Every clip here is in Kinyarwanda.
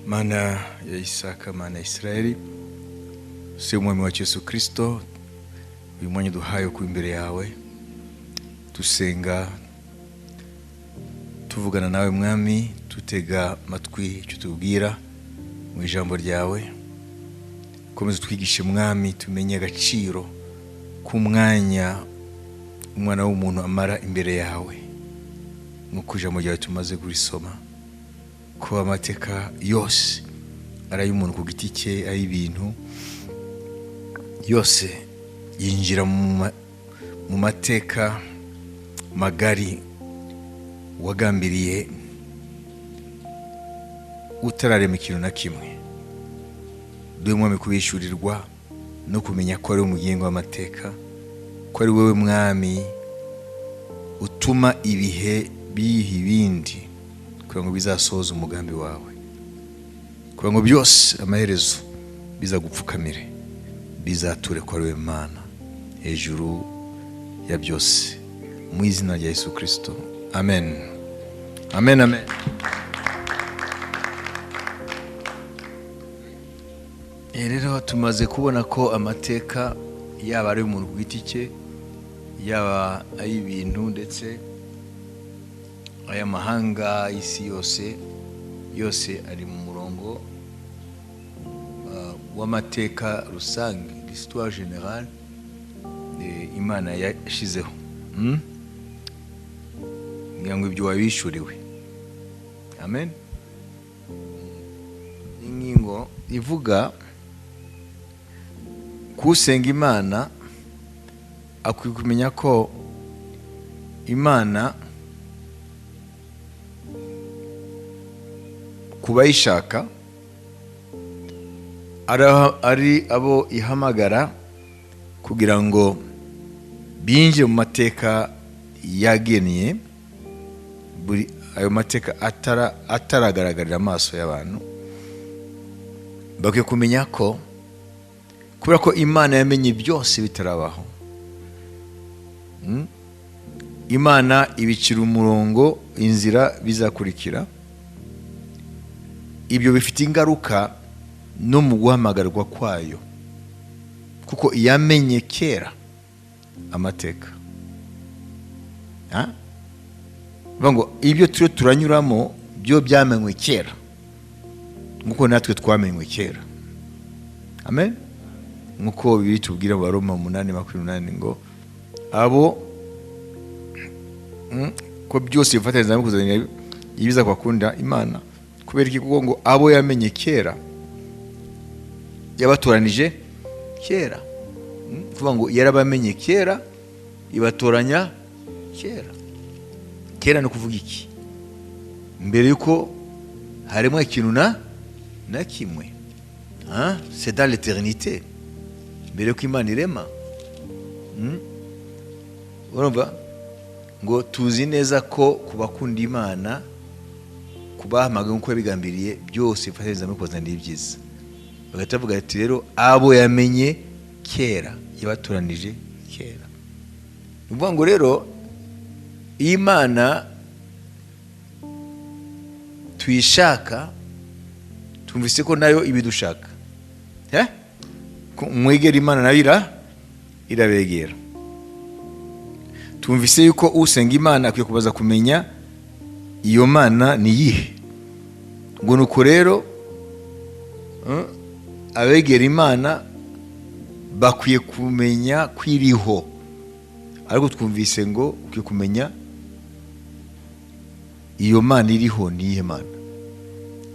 Mana ya Isaka, Mana ya Israeli, si umwami wa Yesu Kristo, uyu mwanya duhaye ku imbere yawe tusenga tuvugana nawe mwami, tutega matwi icyo tubwira mu ijambo ryawe. Komeza twigishe mwami, tumenye agaciro k'umwanya umwana w'umuntu amara imbere yawe, nk'uko ijambo ryawe tumaze kurisoma, ko amateka yose ari ay'umuntu ku giti cye, ay'ibintu yose yinjira mu mateka magari wagambiriye utararema ikintu na kimwe. Duhe mwami kubishyurirwa no kumenya ko ari umugengo w'amateka, ko ari wowe mwami utuma ibihe biha ibindi kugira ngo bizasohoze umugambi wawe, kugira ngo byose amaherezo bizagupfukamire, bizature ko ari wowe Mana hejuru ya byose, mu izina rya Yesu Kristo, amen. Amen, amen. Rero tumaze kubona ko amateka yaba ari umuntu ku giti cye, yaba ay'ibintu, ndetse ay'amahanga, isi yose ari mu murongo w'amateka rusange, l'histoire générale Imana yashizeho. Ngira ngo ibyo wabishuriwe. Amen. Ingingo ivuga kusenga Imana akwiye kumenya ko Imana kubayishaka ari abo ihamagara kugira ngo binjire mu mateka yageniye, ayo mateka ataragaragarira amaso y'abantu. Bakwiye kumenya ko kubera ko Imana yamenye byose bitarabaho, Imana ibicira umurongo, inzira bizakurikira. Ibyo bifite ingaruka no mu guhamagarwa kwayo, kuko yamenye kera amateka. Ngo ibyo turiho turanyuramo byo byamenywe kera, nk'uko natwe twamenywe kera. Amen. Nk'uko biri tubwira mu Baroma 8:28 ngo abo ko byose bifatanyiriza hamwe kuzanira ibiza kwakunda Imana, kubera iki? Kuko ngo abo yamenye kera yabatoranije kera. Kuvuga ngo yarabamenye kera, ibatoranya kera. Kera no kuvuga iki? Mbere yuko harimo ikintu na kimwe. C'est dans l'éternité. Mbere yuko Imana irema. Urumva ngo tuzi neza ko kubakunda Imana, kubahamagaye nk'uko yabigambiriye, byose bifatanyiriza hamwe kuzanira ibyiza. Bagahita bavuga ati rero abo yamenye kera yabatoranije kera. Ni ukuvuga ngo rero Imana tuyishaka, tumvise ko nayo ibidushaka. Mwegera Imana nayo irabegera. Tumvise yuko usenga Imana akwiye kubaza kumenya iyo Mana ni iyihe. Ngo nuko rero abegera Imana bakwiye kumenya kwiriho. Ariko twumvise ngo ukwiye kumenya iyo Mana iriho ni iyihe Mana,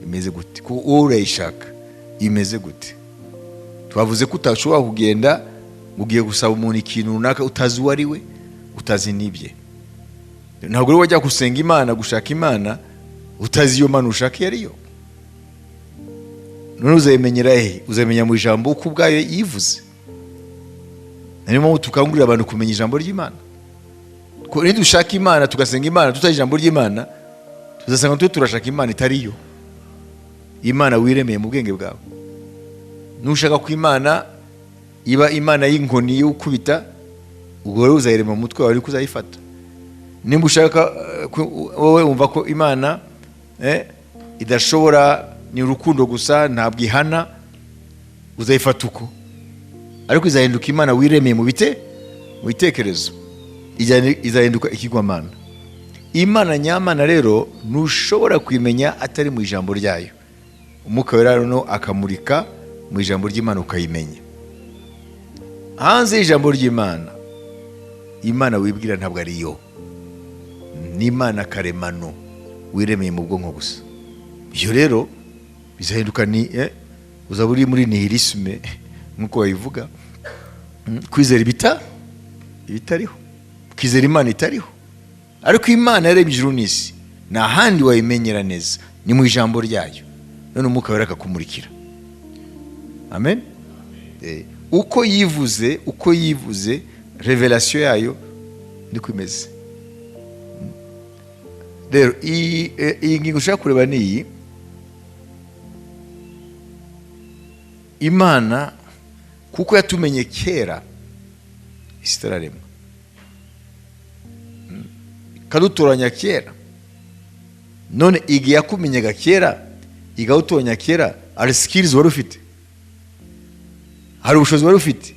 imeze gute, ko wowe urayishaka imeze gute. Twavuze ko utashobora kugenda ugiye gusaba umuntu ikintu runaka utazi uwo ari we, utazi n'ibye. Ntabwo rero wajya gusenga Imana, gushaka Imana utazi iyo Mana ushaka iyo ariyo. None uzayimenyera he? Uzamenya mu ijambo uko ubwayo yivuze. Niyo mpamvu tukangurira abantu kumenya ijambo ry'Imana. Ko nidushaka Imana tugasenga Imana tutazi ijambo ry'Imana, tuzasanga turashaka Imana itariyo, Imana wiremeye mu bwenge bwawe. Nushaka ko Imana iba Imana y'inkoni y'ukubita, ubwo rero uzayirema mu mutwe wawe ariko uzayifata. Nimba ushaka wowe umva ko Imana idashobora ni urukundo gusa, ntabwo ihana, uzayifata uko. Ariko izahinduka imana wiremeye mu bitekerezo, izahinduka ikigwamana. Imana nyamana rero ntushobora kwimenya atari mu ijambo ryayo. Umwuka wera rero akamurika mu ijambo ry'Imana ukayimenya. Hanze y'ijambo ry'Imana, Imana wibwira ntabwo ari yo, ni Imana karemano wiremeye mu bwonko gusa. Iyo rero bizahinduka uzaba uri muri nihilisme nk'uko bayivuga, kwizera ibitariho, kwizera Imana itariho. Ariko Imana yaremye ijuru n'isi, nta handi wayimenyera neza, ni mu ijambo ryayo. None umwuka wera akakumurikira. Amen. Uko yivuze revelation yayo niko imeze. Rero iyi ngingo ushaka kureba ni iyi. Imana kuko yatumenye kera isi itararemwa, ikadutoranya kera, none igihe yakumenyaga kera igawutoranya kera, hari skills wari ufite, hari ubushobozi wari ufite,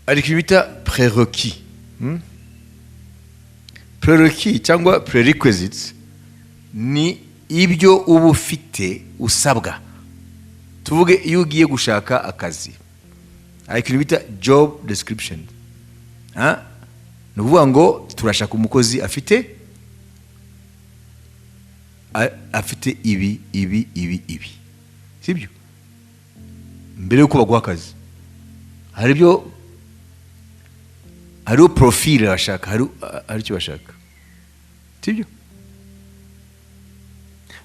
hari ikintu bita prerequis. Prerequis cyangwa prerequisites ni ibyo uba ufite usabwa. Tuvuge iyo ugiye gushaka akazi, hari ikintu bita job description. Ni ukuvuga ngo turashaka umukozi afite ibi, sibyo? Mbere yuko baguha akazi hariho profile bashaka, hari icyo bashaka, sibyo?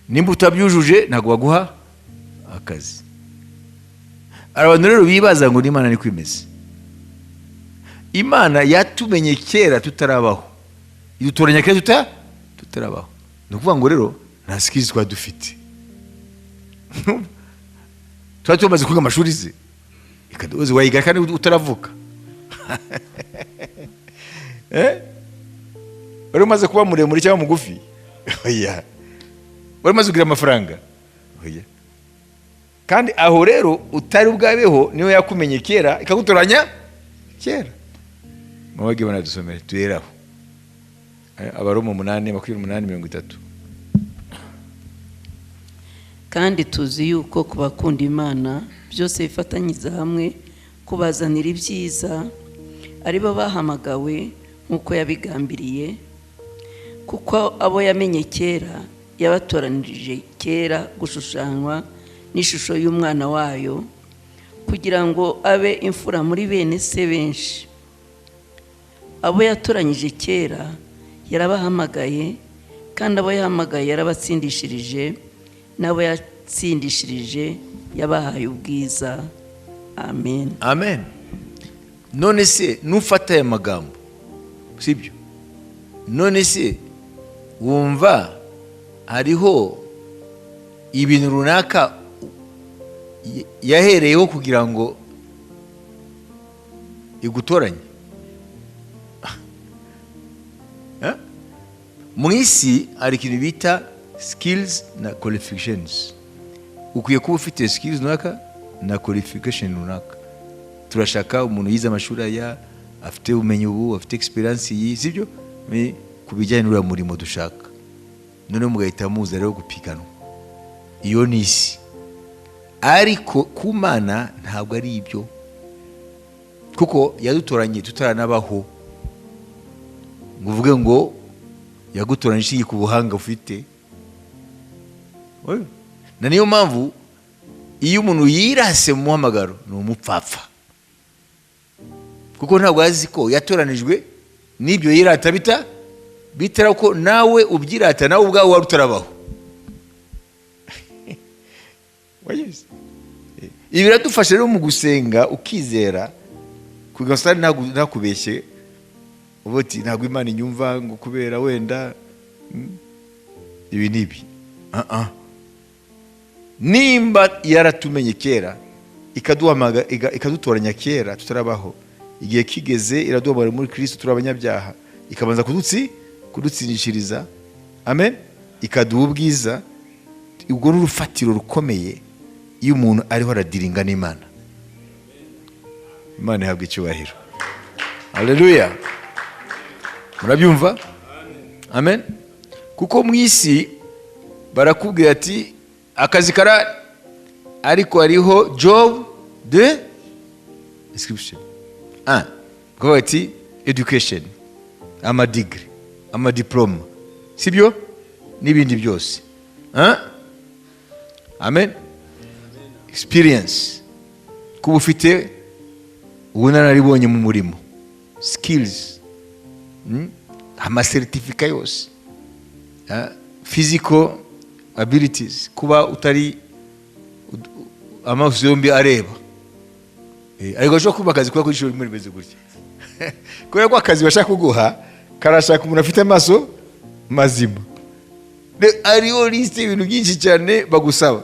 Nimba utabyujuje ntabwo baguha akazi. Abantu rero bibaza ngo n'Imana niko imeze. Imana yatumenye kera tutarabaho, idutoranya kera tutarabaho. Ni ukuvuga ngo rero nta skills twari dufite. Twari tumaze kwiga amashuri ze, ikadoze wayiga kandi utaravuka. Wari umaze kuba muremure cyangwa mugufi? Oya. Wari umaze kugira amafaranga? Oya. Kandi aho rero utari ubwabeho niyo yakumenye kera ikagutoranya kera. Mubage banadusomere tuyeraho. Abaroma 8:28-30. Kandi tuzi yuko kubakunda Imana byose bifatanyiza hamwe kubazanira ibyiza, ari bo bahamagawe nk'uko yabigambiriye, kuko abo yamenye kera yabatoranirije kera gushushanywa n'ishusho y'umwana wayo, kugira ngo abe imfura muri bene se benshi. Abo yatoranyije kera yarabahamagaye, kandi abo yahamagaye yarabatsindishirije, n'abo yatsindishirije yabahaye ubwiza. Amen. Amen. None se nufata aya magambo, sibyo? None se wumva hariho ibintu runaka yahereyeho kugira ngo igutoranye? Mu isi hari ikintu bita skills na qualifications. Ukwiye kuba ufite skills runaka na qualification runaka. Turashaka umuntu yize amashuri aya, afite ubumenyi ubu, afite experience iyi, sibyo? Ku bijyanye n'uriya murimo dushaka. None mugahita muza rero gupiganwa. Iyo ni isi. Ariko ku Mana ntabwo ari ibyo, kuko yadutoranye tutaranabaho. Ngo uvuge ngo yagutoranye ishingiye ku buhanga ufite. Na niyo mpamvu iyo umuntu yirase mu muhamagaro ni umupfapfa, kuko ntabwo azi ko yatoranijwe n'ibyo yirata bitera ko nawe ubyirata nawe ubwawe wari utarabaho. Ibi biradufasha rero mu gusenga ukizera, kugira ngo ntakubeshye ubuti ntabwo Imana inyumva ngo kubera wenda ibi nibi. Nimba yaratumenye kera ikadutoranya kera tutarabaho, igihe kigeze iraduhamagara muri Kristo turi abanyabyaha, ikabanza kudutsindishiriza. Amen. Ikaduha ubwiza, ubwo n'urufatiro rukomeye iyo umuntu ariho aradiringa n'Imana. Imana ihabwa icyubahiro. Haleluya. Murabyumva? Amen. Kuko mu isi barakubwira ati akazi karahari, ariko hariho job de description. Kuko ati education, amadigre, amadiploma, sibyo n'ibindi byose. Amen. Experience, kuba ufite ubunararibonye mu murimo, skills, amasertifika yose, physical abilities, kuba utari amaso yombi areba, ariko ashobora kuba akazi kuba kuri ishuri rimwe rimeze gutya. Kubera ko akazi bashaka kuguha karashaka umuntu afite amaso mazima, ariyo liste ibintu byinshi cyane bagusaba,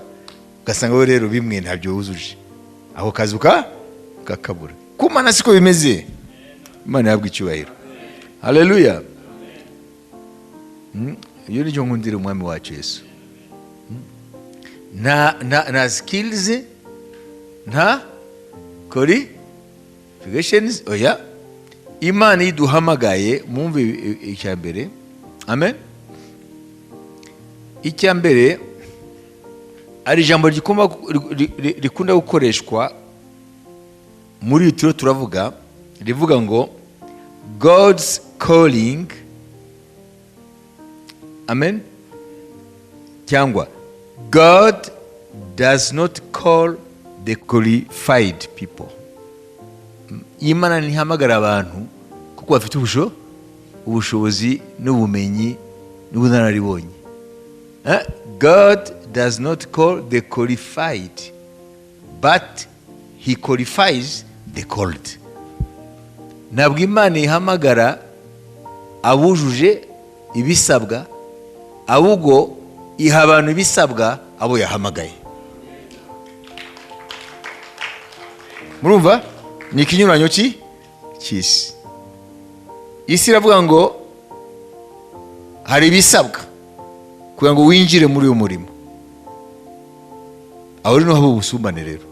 ugasanga wowe rero bimwe ntabyo wuzuje, aho kazi kakabura. Ku Mana siko bimeze. Imana yabwa icyubahiro. Haleluya. Iyo ni cyo nkundira umwami wacu Yesu. Na skills, nta qualifications. Oya, Imana iduhamagaye mumve icyambere. Amen. Icyambere ari ijambo rikunda gukoreshwa muri utiro turavuga, rivuga ngo God's calling. Amen. Cyangwa God does not call the qualified people. Imana ntihamagara abantu kuko bafite ubushobozi n'ubumenyi n'ubunararibonye. God does not call the qualified, but he qualifies the called. Ntabwo Imana ihamagara abujuje ibisabwa, ahubwo iha abantu ibisabwa abo yahamagaye. Murumva? Ni ikinyuranyo cy'isi. Isi iravuga ngo hari ibisabwa kugira ngo winjire muri uyu murimo. Aho rero haba ubusumbane rero.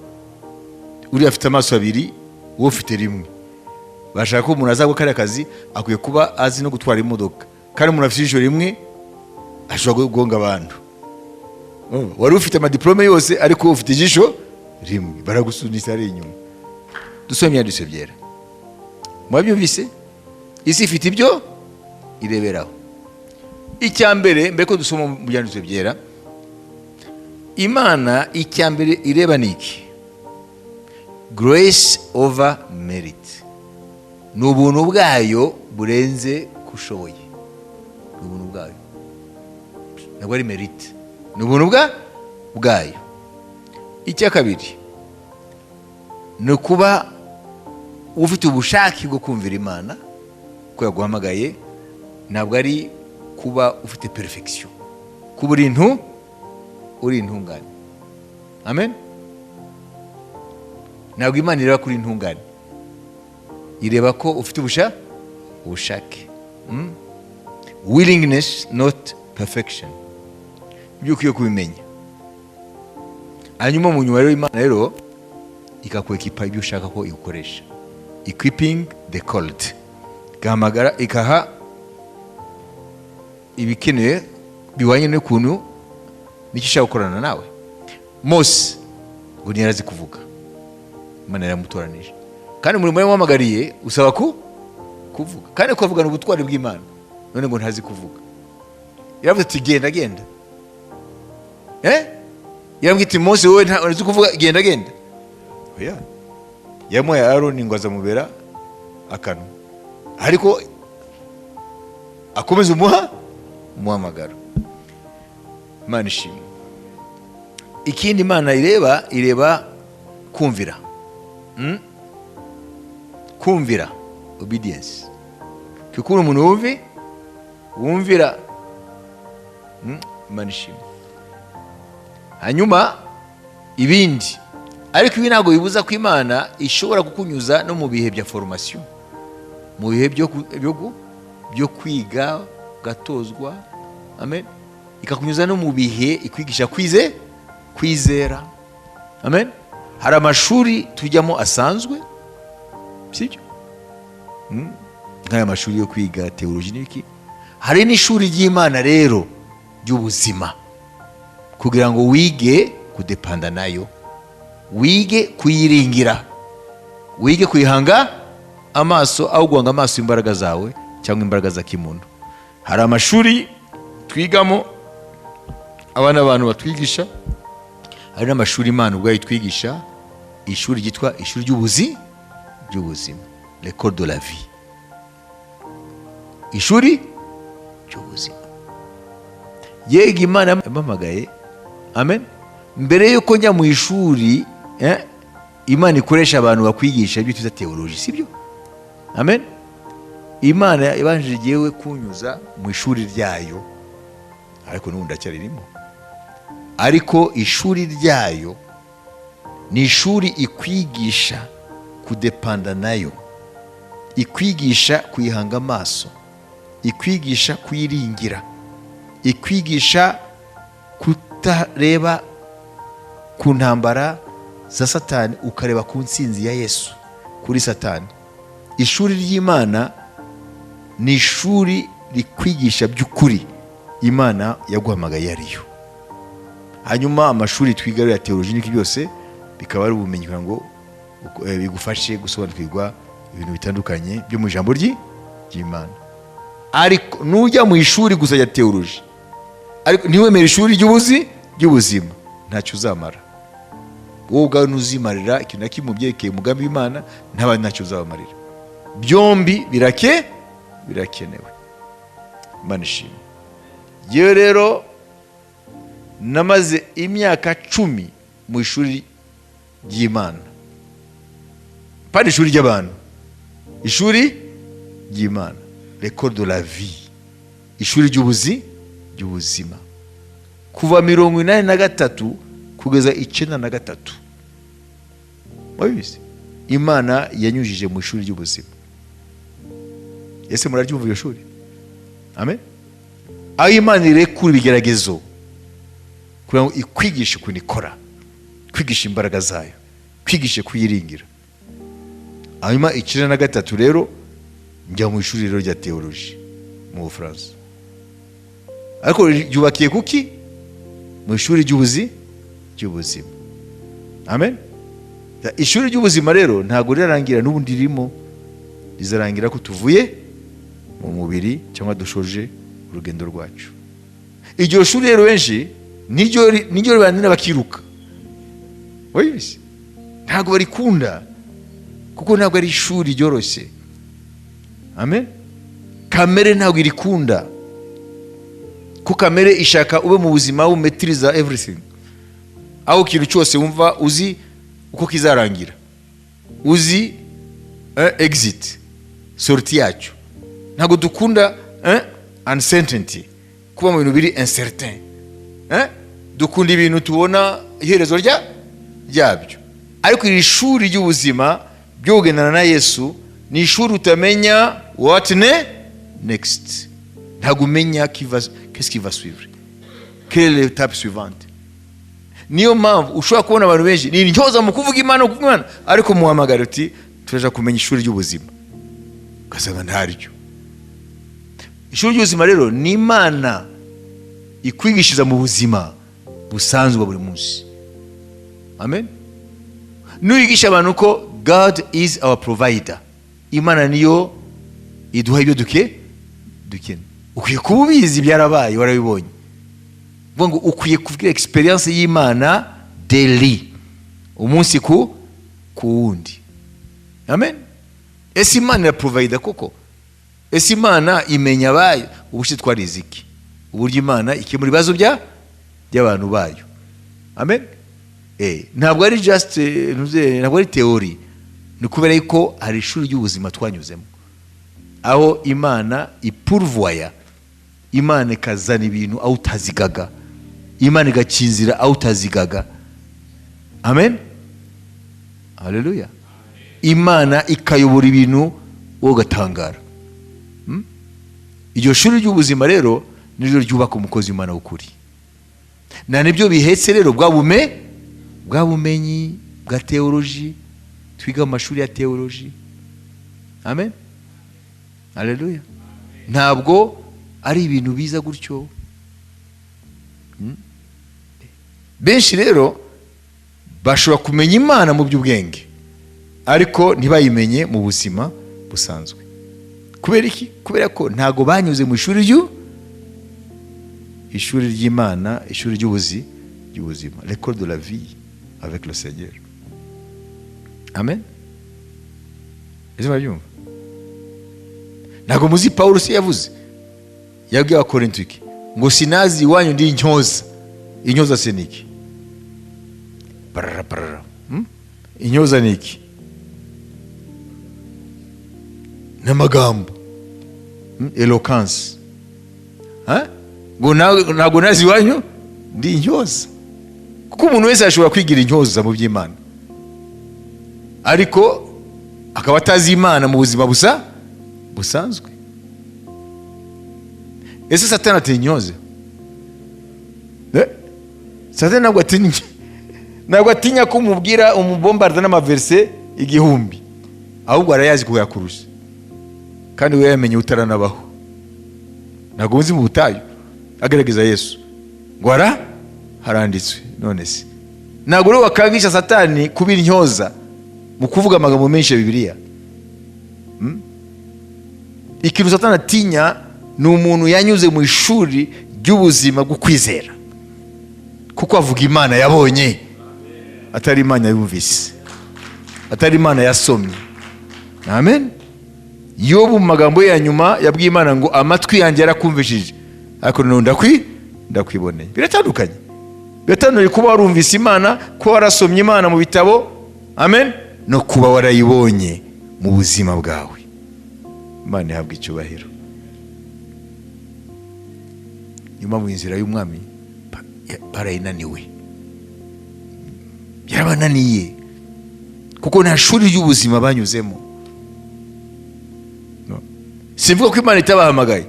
Uri afite amaso abiri, wowe ufite rimwe. Bashaka ko umuntu azagwa kare akazi akwiye kuba azi no gutwara imodoka. Kandi umuntu afite ijisho rimwe ashobora kugonga abantu. Wari ufite amadiplome yose ariko ufite ijisho rimwe, baragusunika ari inyuma. Dusomye byera. Mwabyumvise? Isi ifite ibyo ireberaho. Icyambere mbere ko dusoma mu byanditswe byera, Imana icyambere ireba niki? Grace over merit. Ni ubuntu bwayo burenze kushoboye. Ni ubuntu bwayo, ntabwo ari merit. Ni ubuntu bwayo. Icya kabiri ni kuba ufite ubushake bwo kumvira Imana ko yaguhamagaye, ntabwo ari kuba ufite perfection, kuba uri intungane. Amen. Ntabwo Imana ireba kuri intungane, ireba ko ufite ubushake. Willingness, not perfection. Ibyo ukwiye kubimenya. Hanyuma mu nyuma rero Imana rero ikakwekipa ibyo ushaka ko igukoresha. Equipping the called. Gahamagara ikaha ibikenewe biwanye n'ukuntu n'icyo ushaka gukorana nawe. Mose ngo ntiyarazi kuvuga, Imana yaramutoranije. Kandi umurimo yamuhamagariye usaba kuvuga. Kandi kuvugana ubutwari bw'Imana. None ngo ntazi kuvuga. Yaravuze ati genda. Yaravuze ati Mose wowe ntazi kuvuga, genda. Oya. Yamuhaye Aroni ngo azamubera akanwa, ariko akomeza umuhamagaro. Imana ishimwe. Ikindi Imana ireba kumvira. Kumvira, obedience. Kuko umuntu wumvira. Imana ishimwe. Hanyuma ibindi, ariko ibi ntabwo bibuza ko Imana ishobora kukunyuza no mu bihe bya formation, mu bihe byo kwiga gatozwa. Amen. ikakunyuza no mu bihe ikwigisha kwizera. Amen. Hari amashuri tujyamo asanzwe, sibyo? Nk'aya mashuri yo kwiga teoloji n'iki. Hari n'ishuri ry'Imana rero ry'ubuzima, kugira ngo wige kudepanda nayo, wige kuyiringira, wige kuyihanga amaso, aho guhanga amaso imbaraga zawe cyangwa imbaraga za kimuntu. Hari amashuri twigamo abana abantu batwigisha, hari n'amashuri Imana ubwayo itwigisha, ishuri ryitwa ishuri ry'ubuzima, l'école de la vie, ishuri ry'ubuzima. Yega Imana yampamagaye, amen, mbere yuko njya mu ishuri, Imana ikoresha abantu bakwigisha ibyo twita teoloji, sibyo? Amen. Imana yabanjije yewe kunyuza mu ishuri ryayo, ariko n'ubu ndacyaririmo. Ariko ishuri ryayo ni ishuri ikwigisha kudepanda nayo, ikwigisha kuyihanga amaso, ikwigisha kuyiringira, ikwigisha kutareba ku ntambara za Satani, ukareba ku ntsinzi ya Yesu kuri Satani. Ishuri ry'Imana ni ishuri rikwigisha by'ukuri Imana yaguhamagaye ariyo. Hanyuma amashuri twiga ya teoloji n'iki byose bikaba ari ubumenyi kugira ngo bigufashe gusobanukirwa ibintu bitandukanye byo mu ijambo ry'Imana. Ariko nujya mu ishuri gusa ya teoloji, ariko ntiwemere ishuri ry'ubuzima, ntacyo uzamara. Wowe ubwawe ntuzimarira ikintu na kimwe byerekeye umugambi w'Imana, n'abandi ntacyo uzabamarira. Byombi birakenewe. Imana ishimwe. Yewe rero namaze imyaka 10 mu ishuri ry'Imana, pas ishuri ry'abantu, ishuri ry'Imana, l'école de la vie, ishuri ry'ubuzima, kuva 83 kugeza 93. Wabizi Imana yanyujije mu ishuri ry'ubuzima. Ese muraryumva iyo shuri? Amen. Aho Imana irekura ibigeragezo kugira ngo ikwigishe ukuntu ikora, kwigisha imbaraga zayo, kwigishe kuyiringira. Hanyuma 93 rero njya mu ishuri rero rya teoloji mu Bufaransa. Ariko ryubakiye kuki? Mu ishuri ry'ubuzima. Amen. Ishuri ry'ubuzima rero ntabwo rirarangira, n'ubundi ririmo, rizarangira ko tuvuye mu mubiri cyangwa dushoje urugendo rwacu. Iryo shuri rero benshi niryo ribanira bakiruka. Wabizi? Ntabwo barikunda kuko ntabwo ari ishuri ryoroshye. Amen. Kamere ntabwo irikunda, kuko kamere ishaka ube mu buzima umetiriza everything, aho ikintu cyose wumva uzi uko kizarangira, uzi exit, sorti yacyo. Ntabwo dukunda uncertainty, kuba mu bintu biri incertain. Dukunda ibintu tubona iherezo ryabyo. Ariko iri shuri ry'ubuzima byo kugendana na Yesu ni ishuri utamenya what next. Ntabwo umenya qu'est-ce qui va suivre, quelle est l'étape suivante. Niyo mpamvu ushobora kubona abantu benshi ni intyoza mu kuvuga Imana, ariko muhamagara uti turaje kumenya ishuri ry'ubuzima, ugasanga ntaryo. Ishuri ry'ubuzima rero ni Imana ikwigishiriza mu buzima busanzwe buri munsi. Amen. Nuyigisha abantu ko God is our provider, Imana niyo iduha ibyo dukene. Ukwiye kuba ubizi byarabaye, warabibonye. Vuga ngo ukwiye kuvuga experience y'Imana daily, umunsi ku wundi. Amen. Ese Imana ya provider koko? Ese Imana imenya abayo? Ubushi twarize iki? Uburyo Imana ikemura ibibazo by'abantu bayo. Amen. Ntabwo ari just ntabwo ari theory, ni kubera yuko hari ishuri ry'ubuzima twanyuzemo, aho Imana ipurvoya, Imana ikazana ibintu aho utazigaga, Imana igakinzira aho utazigaga. Amen. Haleluya. Imana ikayobora ibintu wowe ugatangara. Iryo shuri ry'ubuzima rero niryo ryubaka umukozi w'Imana w'ukuri. Na nibyo bihetse rero bwa bumenyi bwa teoloji twiga mu mashuri ya teoloji. Amen, haleluya. Ntabwo ari ibintu biza gutyo. Benshi rero bashobora kumenya Imana mu by'ubwenge ariko ntibayimenye mu buzima busanzwe. Kubera iki? Kubera ko ntago banyuze mu ishuri ry'Imana, ishuri ry'ubuzima, l'école de la vie avec le Seigneur. Amen. Ese murabyumva? Ntago muzi Paulo se yavuze, yabwiye Abakorinto iki ngo sinazi iwanyu ndi intyoza. Intyoza se niki? Intyoza niki? N'amagambo, eloquence. Ngo ntago nazi iwanyu ndi intyoza. Kuko umuntu wese ashobora kwigira intyoza mu by'Imana ariko akaba atazi Imana mu buzima busanzwe. Ese Satani atinya intyoza? Satani ntabwo atinya ko umubwira umubombarda n'amaverse 1000, ahubwo arayazi kuyakurusha kandi we yamenye utaranabaho. Ntabwo muzi mu butayu agerageza Yesu ngo haranditswe. None se ntabwo rero wakangisha Satani kuba intyoza mu kuvuga amagambo menshi ya Bibiliya. Ikintu Satani atinya ni umuntu yanyuze mu ishuri ry'ubuzima bwo kwizera, kuko avuga Imana yabonye atari Imana yumvise, atari Imana yasomye. Amen. Yobu mu magambo ya nyuma yabwiye Imana ngo amatwi yanjye yarakumvishije ariko none ndakwiboneye. Biratandukanye. Biratandukanye kuba warumvise Imana, kuba warasomye Imana mu bitabo, amen, no kuba warayibonye mu buzima bwawe. Imana ihabwa icyubahiro. Nyuma mu inzira y'umwami barayinaniwe, yarabananiye kuko nta shuri ry'ubuzima banyuzemo. Simvuga ko Imana itabahamagaye,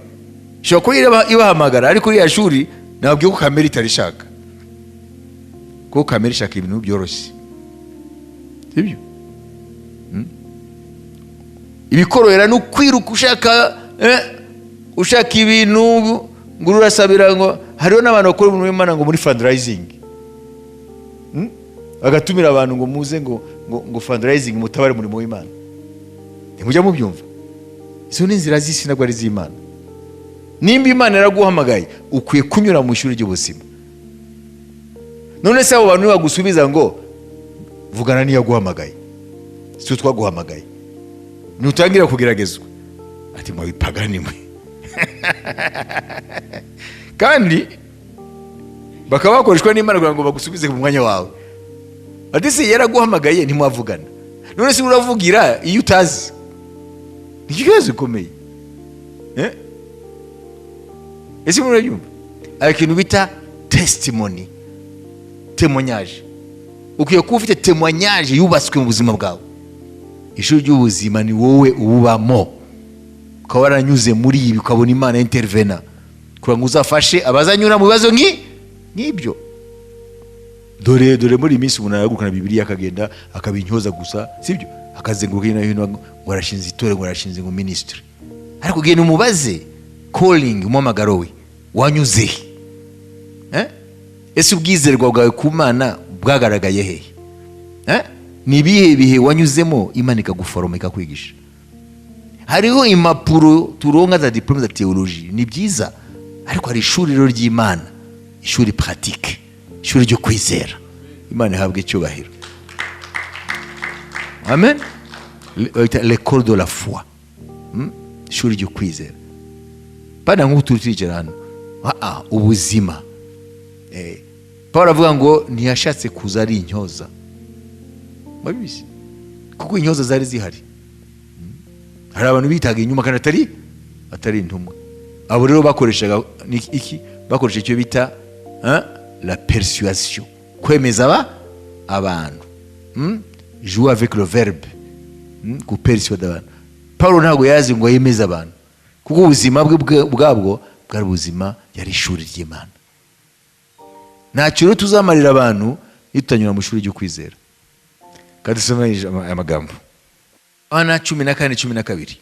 ishobora kuba ibahamagara ariko iriya shuri nababwiye ko kamere itarishaka, kuko kamere ishaka ibintu byoroshye, sibyo? Ibikorohera no kwiruka ushaka ibintu ngo urasabira. Ngo hariho n'abantu bakora ibintu by'Imana ngo muri fundraising, agatumira abantu ngo muze ngo fundraising mutabare umurimo w'Imana. Ntimujya mubyumva? Izo ni inzira z'isi ntabwo ari iz'Imana. Nimba Imana yaraguhamagaye ukwiye kunyura mu ishuri ry'ubuzima. None se abo bantu bagusubiza ngo vugana n'iyaguhamagaye, si twaguhamagaye, nutangira kugeragezwa ati mwabipagani mwe. Kandi bakaba bakoreshwa n'Imana kugira ngo bagusubize mu mwanya wawe. Ati se yaraguhamagaye ntimwavugana, none se uravugira iyo utazi? Ni ikibazo gikomeye. Ese murabyumva? Ari ikintu bita testimony, témoignage. Ukwiye kuba ufite témoignage yubatswe mu buzima bwawe. Ishuri ry'ubuzima ni wowe ububamo, ukaba waranyuze muri ibi, ukabona Imana intervena kugira ngo uzafashe abazanyura mu bibazo nk'ibyo. Dore muri iminsi umuntu aragukana Bibiliya akagenda akabintyoza gusa, sibyo? Akazenguruka hino hino ngo arashinze itore, ngo arashinze ngo ministry. Ariko genda umubaze calling, umamagaro we wanyuze he? Ese ubwizerwa bwawe ku Mana bwagaragaye hehe? Ni bihe wanyuzemo Imana ikaguforoma ikakwigisha? Hariho impapuro turonka za diplome za theologie, ni byiza, ariko hari ishuri rero ry'Imana, ishuri pratique, ishuri ryo kwizera. Imana ihabwe icyubahiro. Amen. L'école de la foi, ishuri ryo kwizera. Bana nk'ubu turicara hano, ubuzima. Paulo avuga ngo ntiyashatse kuza ari intyoza. Mwabizi? Kuko intyoza zari zihari. Hari abantu bitaga inyuma kandi atari intumwa. Abo rero bakoreshaga iki? Bakoresha icyo bita la persuasion, kwemeza abantu. Jouer avec le verbe, ku persuade abantu. Paulo ntabwo yazi ngo yemeza abantu, kuko ubuzima bwe bwabwo bwari ubuzima, yari ishuri ry'Imana. Ntacyo rero tuzamarira abantu iyo tutanyura mu ishuri ryo kwizera. Kandi dusome aya magambo, Yohana 14:12.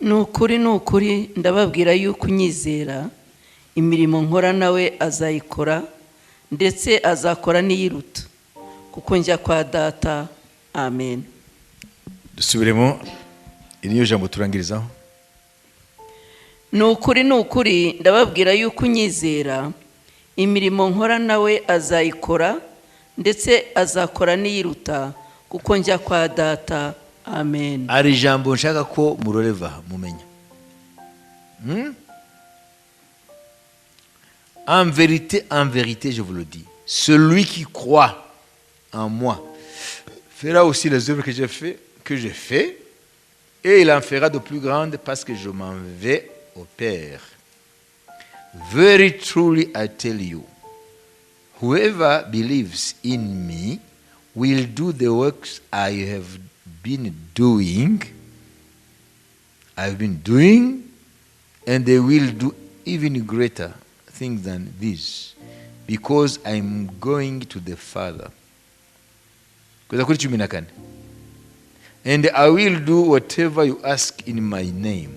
ni ukuri ndababwira yuko unyizera imirimo nkora nawe azayikora, ndetse azakora n'iyiruta, kuko njya kwa Data. Amen. Dusubiremo iriyo jambo turangirizaho. ni ukuri ndababwira yuko unyizera imirimo nkora nawe azayikora, ndetse azakora n'iyiruta, kuko njya kwa Data. Amen. Ari jambo nshaka ko muroreva mumenya. En vérité, je vous le dis, celui qui croit en moi fera aussi les œuvres que j'ai fait, et il en fera de plus grandes, parce que je m'en vais au Père. Very truly I tell you, whoever believes in me will do the works I have been doing, and they will do even greater things than this, because I'm going to the Father. And I will do whatever you ask in my name,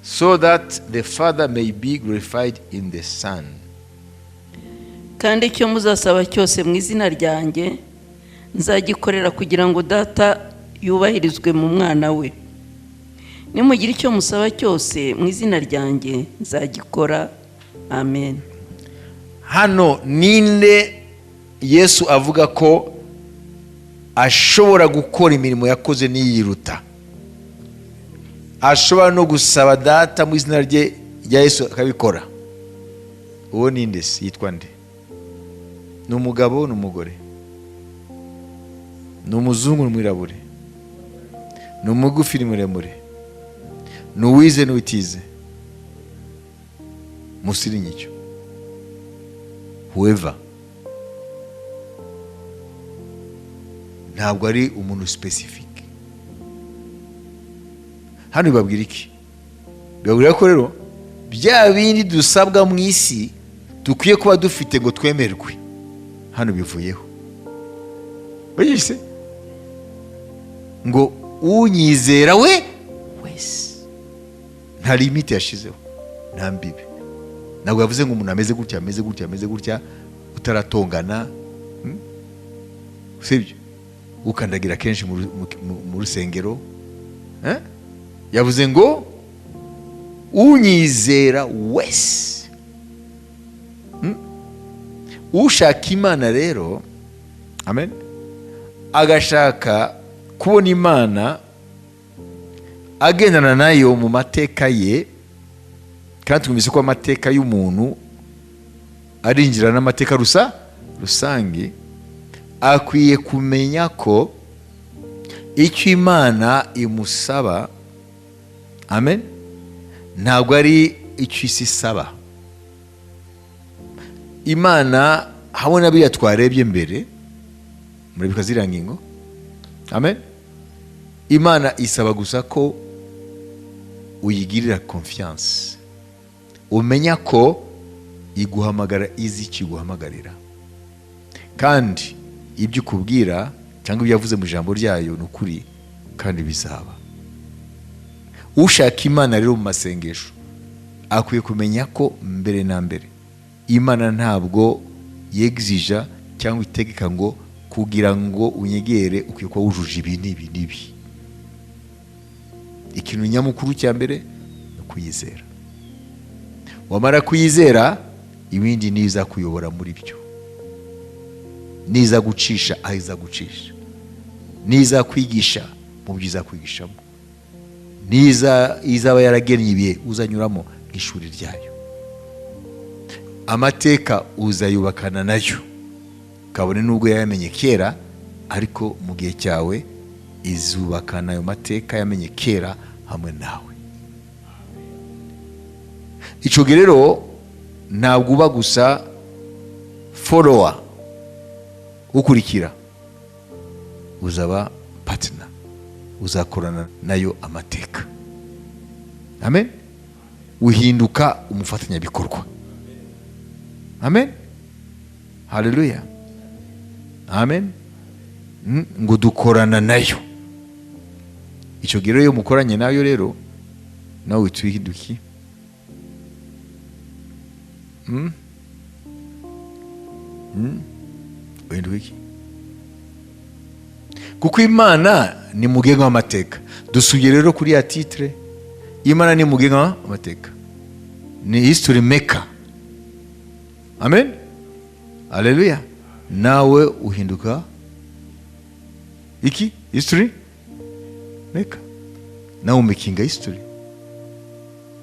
so that the Father may be glorified in the Son. Kandi icyo muzasaba cyose mu izina ryanjye nzagikorera, kugira ngo Data yubahirizwe mu Mwana we. Nimugira icyo musaba cyose mu izina ryanjye nzagikora. Amen. Hano ninde Yesu avuga ko ashobora gukora imirimo yakoze n'iyiruta? Ashobora no gusaba Data mu izina rya Yesu akabikora? Uwo ninde? Yitwa nde? Ni umugabo, ni umugore, ni umuzungu, ni umwirabure, ni umugufi, ni muremure, ni uwize, ni utize? Musirinye icyo. Whoever. Ntabwo ari umuntu specific. Hano bibabwira iki? Bibabwira ko rero bya bindi dusabwa mu isi dukwiye kuba dufite ngo twemerwe, hano bivuyeho. Bayise ngo unyizera we wese, nta limite yashizeho, nta mbibe. Ntabwo yavuze ngo umuntu ameze gutya utaratongana, sibyo? Ukandagira kenshi mu rusengero. Yavuze ngo unyizera wese. Ushaka Imana rero, amen, agashaka kubona Imana, agendana nayo mu mateka ye, kandi twumvise ko amateka y'umuntu arinjira n'amateka rusange, akwiye kumenya ko icyo Imana imusaba, amen, ntabwo ari icyo isi isaba. Imana habona biriya twarebye mbere muri bikazira ngingo, amen, Imana isaba gusa ko uyigirira confiance, umenya ko iguhamagara izi ikiguhamagarira, kandi ibyo ukubwira cyangwa ibyo yavuze mu ijambo ryayo ni ukuri kandi bizaba. Ushaka Imana rero mu masengesho akwiye kumenya ko mbere na mbere Imana ntabwo yegzija cyangwa itegeka ngo kugira ngo unyegere ukwiye kuba wujuje ibi n'ibi. Ikintu nyamukuru cya mbere ni kuyizera. Wamara kuyizera, ibindi niza kuyobora muri byo, niza gucisha aho iza gucisha, niza kwigisha mu byo iza kwigishamo, niza izaba yaragennye ibihe uzanyuramo nk'ishuri ryayo. Amateka uzayubakana nayo, kabone nubwo yamenye kera, ariko mu gihe cyawe izubakana ayo mateka yamenye kera hamwe nawe. Icyo rero ntabwo uba gusa follower ukurikira, uzaba partner, uzakorana nayo amateka. Amen. uhinduka umufatanyabikorwa. Amen, haleluya, amen. Ngo dukorana nayo. Icyo gihe iyo mukoranye nayo rero nawe witwihinduki. Uhinduki kuko Imana ni mugenga w'amateka. Dusubiye rero kuri ya titre, Imana ni mugenga w'amateka, ni history maker. Amen, haleluya. Nawe uhinduka iki? History maker. Nawe umekinga history,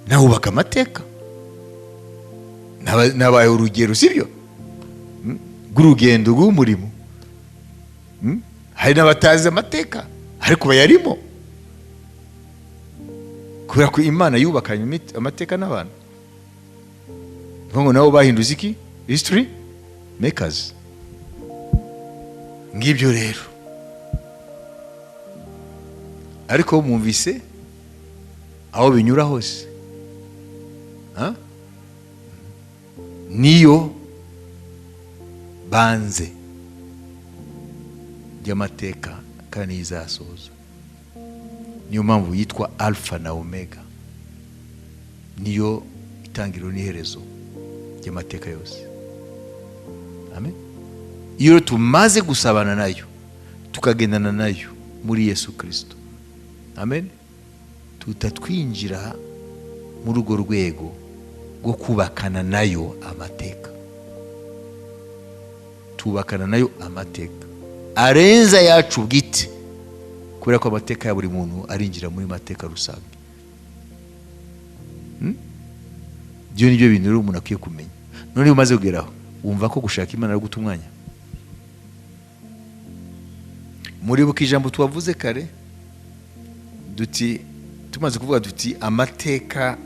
nawe ubaka amateka. Nabaye urugero, sibyo, rw'urugendo rw'umurimo. Hari n'abatazi amateka ariko bayarimo, kubera ko Imana yubakanye amateka n'abantu. Ngo nabo bahinduza iki? History makers. Ngibyo rero. Ariko mwumvise aho binyura hose, niyo banze ry'amateka kandi izasoza. Niyo mpamvu yitwa Alpha na Omega, niyo itangiriro n'iherezo ry'amateka yose. Amen. Iyo tumaze gusabana nayo, tukagendana nayo muri Yesu Kristo, amen, tutatwinjira muri urwo rwego rwo kubakana nayo amateka. Tubakana nayo amateka arenza yacu bwite, kubera ko amateka ya buri muntu arinjira muri mateka rusange. Byo nibyo bintu rero umuntu akwiye kumenya. None umaze kugeraho, wumva ko gushaka Imana ari guta umwanya. Muribuka ijambo tuwavuze kare, duti tumaze kuvuga duti amateka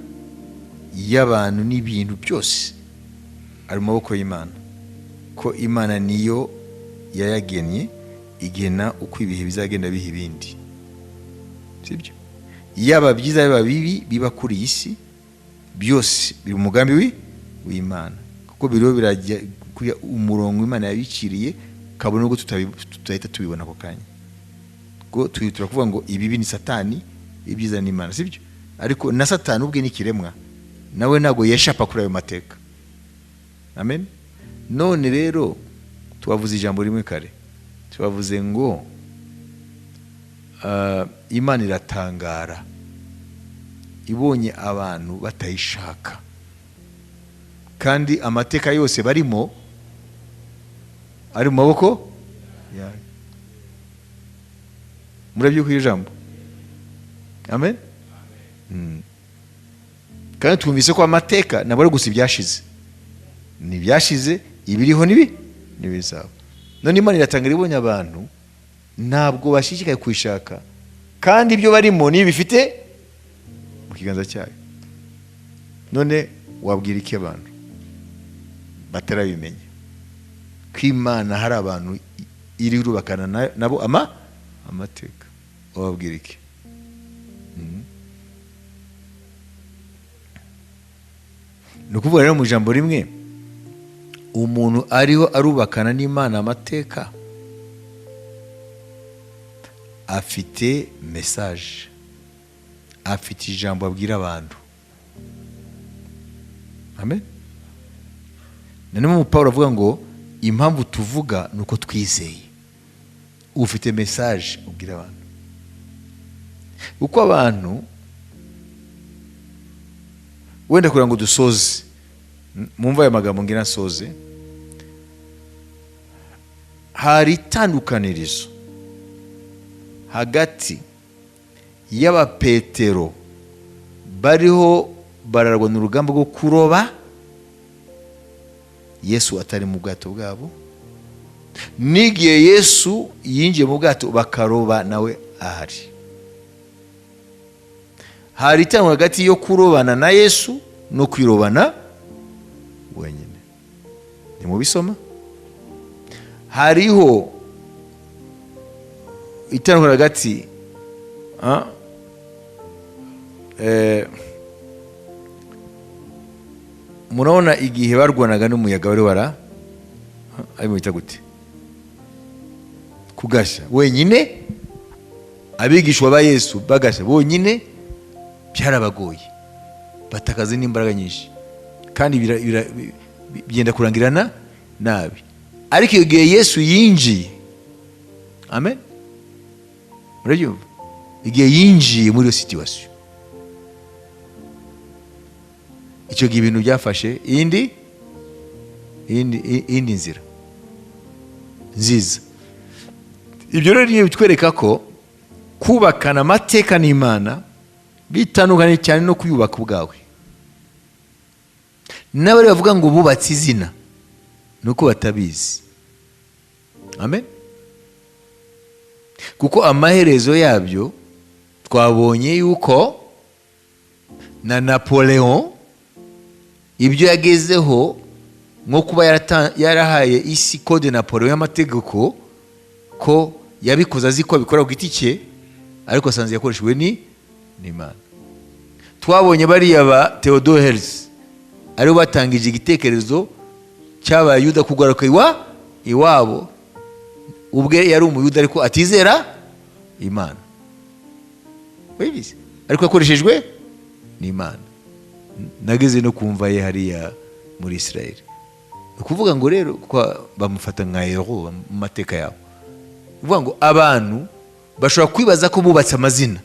y'abantu n'ibintu byose ari mu maboko y'Imana, ko Imana niyo yayagennye, igena uko ibihe bizagenda biha ibindi, sibyo? Yaba byiza yaba bibi biba kuri iyi si, byose biri mu mugambi w'Imana, kuko biriho birajya kuri umurongo Imana yabiciriye, kabone ubwo tutahita tubibona ako kanya. Ko turakuvuga ngo ibibi ni Satani, ibyiza ni Imana, sibyo? Ariko na Satani ubwe ni kiremwa, nawe ntago yeshapa kuri ayo mateka. Amen. None rero tuwavuze ijambo rimwe kare, tuwavuze ngo Imana iratangara ibonye abantu batayishaka, kandi amateka yose barimo ari mu maboko yayo. Murabyuka iri jambo? Amen. Kandi twumvise ko amateka ntabwo ari gusa ibyashize, n'ibyashize, ibiriho n'ibizaba. None Imana iratangara ibonye abantu ntabwo bashishikaye kwishaka, kandi ibyo barimo ni bifite mu kiganza cyayo. None wabwira iki abantu batarabimenya ko Imana hari abantu iri rubakana nabo amateka? Wababwira iki? Ni ukuvuga rero mu ijambo rimwe, umuntu ariho arubakana n'Imana amateka afite message, afite ijambo abwira abantu. Amen. Nanone Pawulo avuga ngo impamvu tuvuga nuko twizeye. Ufite message ubwira abantu. Uko abantu wenda kugira ngo dusoze, mumva aya magambo ngira nsoze, hari itandukanirizo hagati y'Abapetero bariho bararwana urugamba rwo kuroba Yesu atari mu bwato bwabo, n'igihe Yesu yinjiye mu bwato bakaroba nawe ahari. Hari itandukaniro hagati yo kurobana na Yesu no kwirobana wenyine. Ni mu bisoma hariho itandukaniro hagati murabona igihe barwanaga n'umuyaga wari ari mwita gute, kugasha wenyine, abigishwa ba Yesu bagasha bonyine, byarabagoye, batakaze n'imbaraga nyinshi kandi byenda kurangirana nabi. Ariko iyo gihe Yesu yinjiye, amen, murabyumva, igihe yinjiye muri iyo situation, icyo gihe ibintu byafashe indi nzira nziza. Ibyo rero niyo bitwereka ko kubakana amateka n'Imana bitandukanye cyane no kuyubaka ubwawe. N'abari bavuga ngo bubatse izina nuko batabizi, amen, kuko amaherezo yabyo twabonye yuko na Napoleon ibyo yagezeho, nko kuba yarahaye isi code Napoleon y'amategeko, ko yabikoze azi ko abikora ku giti cye, ariko asanze yakoreshejwe n'Imana. Twabonye bariya ba Theodore Herzl aribo batangije igitekerezo cy'Abayuda kugaruka iwabo, ubwe yari umuyuda ariko atizera Imana, ariko yakoreshejwe n'Imana. Nageze no kumva ye hariya muri Israel. Ukuvuga ngo rero bamufata nka hero mu mateka yabo. Uvuga ngo abantu bashobora kwibaza ko bubatse amazina,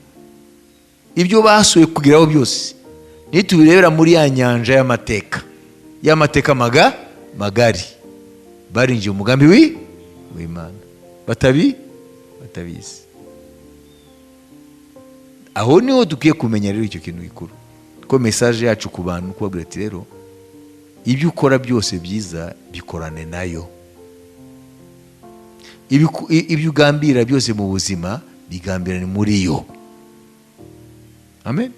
ibyo basuye kugiraho byose nitubirebera muri ya nyanja y'amateka magari, barinjiye umugambi w'Imana batabizi. Aho niho dukwiye kumenya rero icyo kintu gikuru, ko message yacu ku bantu kubabwira ati rero ibyo ukora byose byiza bikorane nayo, ibyo ugambira byose mu buzima bigambirane muri yo, amen,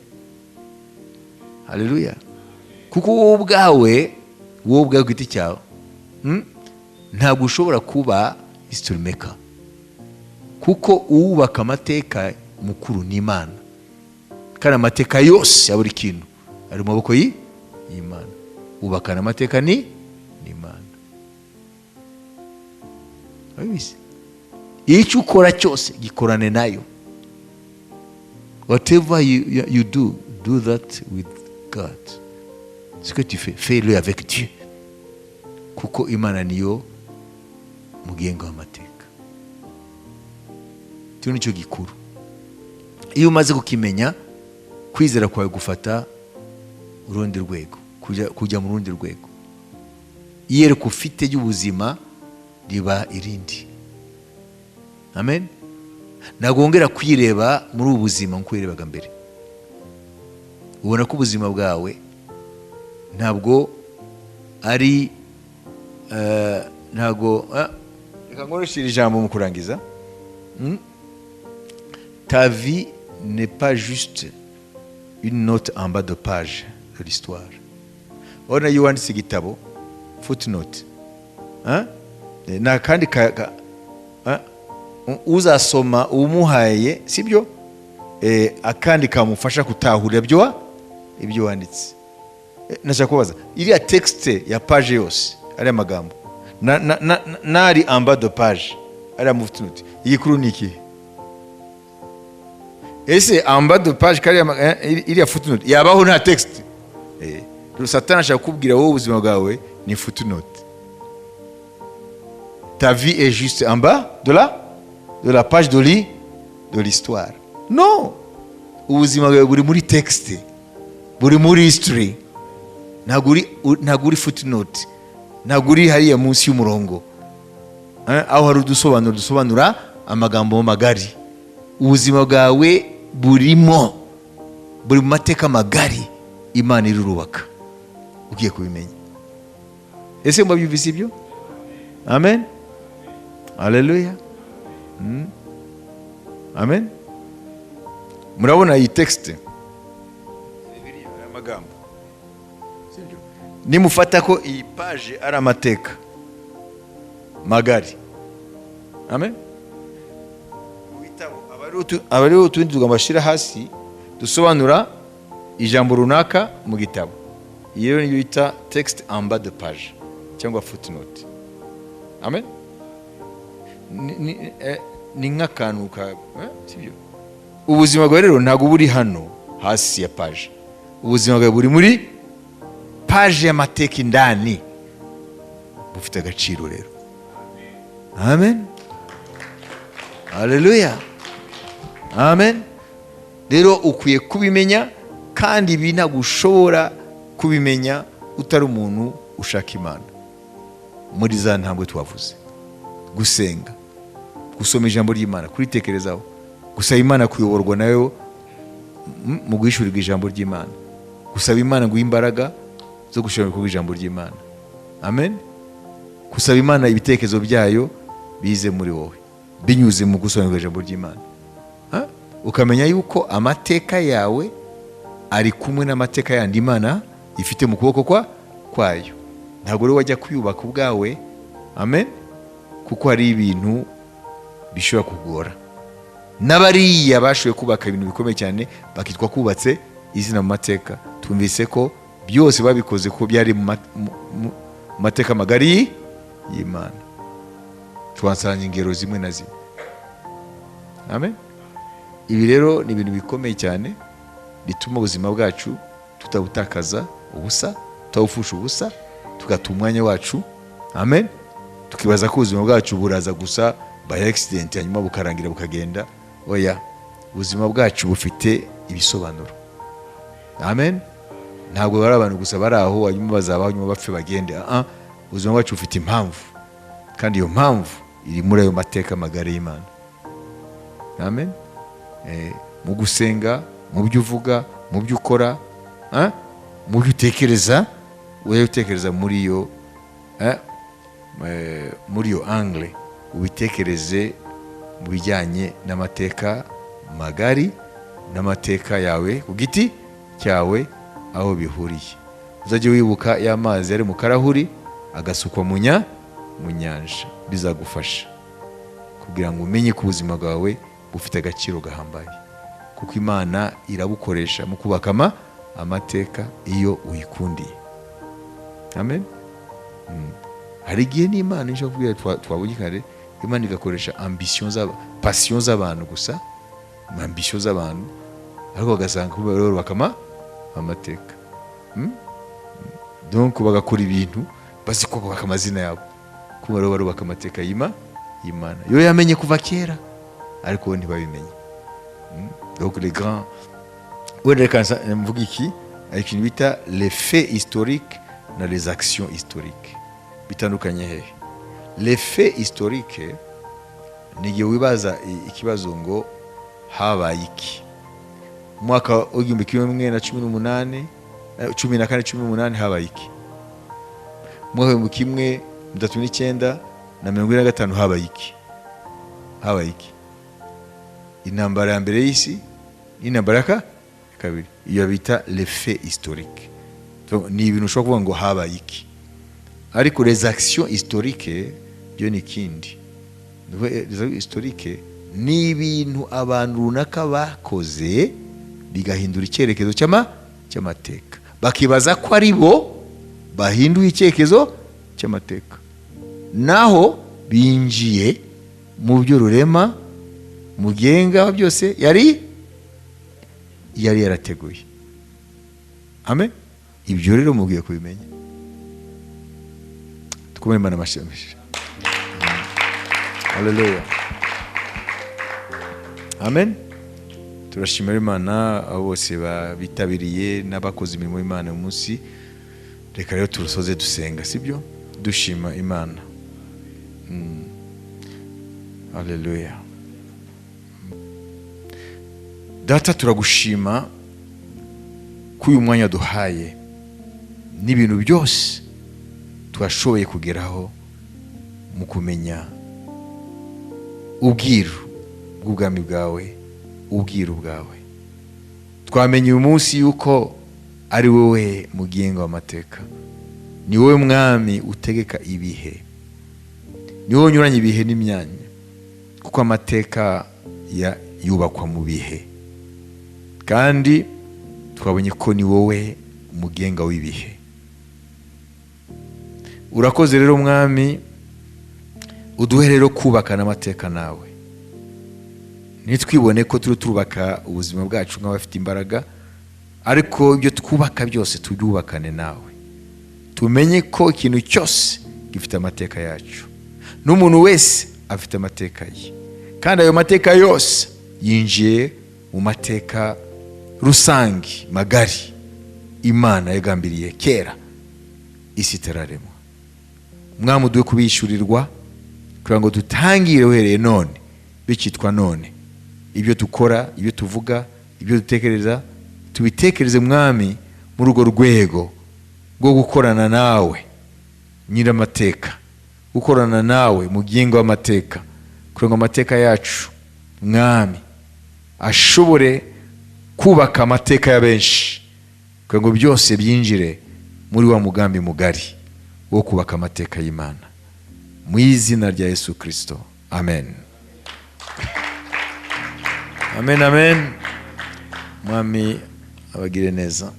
haleluya. Kuko wowe ubwawe ku giti cyawe ntabwo ushobora kuba history maker, kuko uwubaka amateka mukuru n'Imana, kandi amateka yose ya buri kintu ari mu maboko y'Imana. Ubakana amateka n'Imana. Icyo ukora cyose gikorane nayo. Whatever you do that with God. Ce que tu fais, fais-le avec Dieu. Kuko Imana niyo mugenga w'amateka. Cyo nicyo gikuru. Iyo umaze kukimenya, kwizera kwawe gufata urundi rwego, kujya mu rundi rwego. Iyereko ufite y'ubuzima riba irindi, amen. Nagongera kwireba muri ubu buzima nko wirebaga mbere. Ubona ko ubuzima bwawe ntabwo ari reka nkoresheje ijambo mu kurangiza. Ta vie n'est pas juste une note en bas de page de l'histoire. Ona iyo wanditse igitabo, footnote, na kandi uzasoma umuhaye, sibyo, akandi kamufasha kutahura ibyo wanditse. Nashaka kubaza, iriya texte ya page yose ari amagambo nari en bas de page ari footnote, igikuru ni iki? Ese en bas de page kari iriya footnote yabaho nta texte? Satani ashaka kubwira wowe ubuzima bwawe ni footnote. Ta vie est juste en bas de la page de l'histoire. Non, ubuzima bwawe buri muri texte, buri muri history. Ntabwo uri footnote, ntabwo uri hariya munsi y'umurongo, aho hari dusobanura amagambo magari. Ubuzima bwawe buri mu mateka magari Imana irurubaka, ugiye kubimenya. Ese mwabyumvise ibyo? Amen, haleluya, amen. Murabona iyi texte amagambo, nimufata ko iyi page ari amateka magari, amen. Mu bitabo abari utundi tugomba gushyira hasi dusobanura ijambo runaka mu gitabo. iyi rero niyo bita text en bas de page cyangwa footnote. Amen. Ni nk'akantu sibyo. Ubuzima bwawe rero ntabwo buri hano hasi ya page, ubuzima bwawe buri muri page y'amateka indani, bufite agaciro rero. Amen. Haleluya. Amen. Rero ukwiye kubimenya, kandi ibi ntabwo ushobora kubimenya utari umuntu ushaka Imana. Muri za ntambwe twavuze: gusenga, gusoma ijambo ry'Imana, kuritekerezaho, gusaba Imana kuyoborwa nayo mu guhishurirwa ijambo ry'Imana, gusaba Imana guha imbaraga zo gushobora kuvuga ijambo ry'Imana. Amen. Gusaba Imana ibitekerezo byayo bize muri wowe binyuze mu gusobanura ijambo ry'Imana, ukamenya yuko amateka yawe ari kumwe n'amateka yandi Imana ifite mu kuboko kwayo. Ntabwo rero wajya kuyubaka ubwawe. Amen. Kuko hari ibintu bishobora kugora. N'abariya bashoboye kubaka ibintu bikomeye cyane bakitwa kubatse izina mu mateka, tumvise ko byose babikoze ko byari mu mateka magari y'Imana. Twasanga ingero zimwe na zimwe. Amen. Ibi rero ni ibintu bikomeye cyane bituma ubuzima bwacu tutabutakaza ubusa, tutawufusha ubusa, tugata umwanya wacu. Amen. Tukibaza ko ubuzima bwacu buraza gusa by accident hanyuma bukarangira bukagenda. Oya, ubuzima bwacu bufite ibisobanuro. Amen. Ntabwo bari abantu gusa bari aho hanyuma bazabaho hanyuma bapfe bagende. Ubuzima bwacu bufite impamvu, kandi iyo mpamvu iri muri ayo mateka magari y'Imana. Amen. Mu gusenga, mu byo uvuga, mu byo ukora, mu byo utekereza, wowe utekereza muri iyo angle, ubitekereze mu bijyanye n'amateka magari n'amateka yawe ku giti cyawe aho bihuriye. Uzajye wibuka y'amazi ari mu karahuri agasukwa mu nyanja, bizagufasha kugira ngo umenye ko ubuzima bwawe bufite agaciro gahambaye, kuko Imana irabukoresha mu kubaka amateka iyo uyikundiye. Amen. Hari igihe n'Imana ishobora kubwira twabonye kare, Imana igakoresha passion z'abantu gusa, ambition z'abantu, ariko bagasanga ko barubaka amateka. Donc bagakora ibintu bazi ko bubaka amazina yabo, kuba rero barubaka amateka y'Imana yo yamenye kuva kera, ariko bo ntibabimenye. Donc les grands, reka mvuga iki, ari ikintu bita les faits historiques na les actions historiques. Bitandukanye hehe? Les faits historiques ni igihe wibaza ikibazo ngo habaye iki mwaka wa 1918 habaye iki, mwaka wa 1939 na 1945 habaye iki, intambara ya mbere y'isi n'intambara ya kabiri. Iyo bita les faits historiques. Ni ibintu ushobora kuvuga ngo habaye iki, ariko les actions historiques byo ni kindi. Les actions historiques ni ibintu abantu runaka bakoze bigahindura icyerekezo cy'amateka, bakibaza ko ari bo bahinduye icyerekezo cy'amateka, naho binjiye mu byo rurema mugenga byose yari yarateguye. Amen. Ibyo rero mugiye kubimenya. Tukomere Imana amashyi. Haleluya. Amen. Turashimira Imana abo bose bitabiriye n'abakoze imirimo y'Imana uyu munsi. Reka rero turusoze dusenga, sibyo? Dushima Imana. Haleluya. Data, turagushima ko uyu mwanya duhaye n'ibintu byose twashoboye kugeraho mu kumenya ubwiru bw'ubwami bwawe, ubwiru bwawe. Twamenye uyu munsi yuko ari wowe mugenga w'amateka, ni wowe mwami utegeka ibihe, ni wowe unyuranya ibihe n'imyanya, kuko amateka yubakwa mu bihe, kandi twabonye ko ni wowe mugenga w'ibihe. urakoze rero mwami, uduhe rero kubakana amateka nawe. Ntitwibone ko turi turubaka ubuzima bwacu nk'abafite imbaraga, ariko ibyo twubaka byose tubyubakane nawe. Tumenye ko ikintu cyose gifite amateka yacu, n'umuntu wese afite amateka ye, kandi ayo mateka yose yinjiye mu mateka rusange magari Imana yagambiriye kera isi itararemwa. Mwami, uduhe kubishyurirwa kugira ngo dutangire uhereye none, bikitwa none. Ibyo dukora, ibyo tuvuga, ibyo dutekereza, tubitekereze mwami muri urwo rwego rwo gukorana nawe nyiramateka, gukorana nawe mugingo w'amateka, kugira ngo amateka yacu mwami ashobore kubaka amateka ya benshi, kugira ngo byose byinjire muri wa mugambi mugari wo kubaka amateka y'Imana. Mu izina rya Yesu Kristo, amen. Amen, amen. Mwami abagire neza.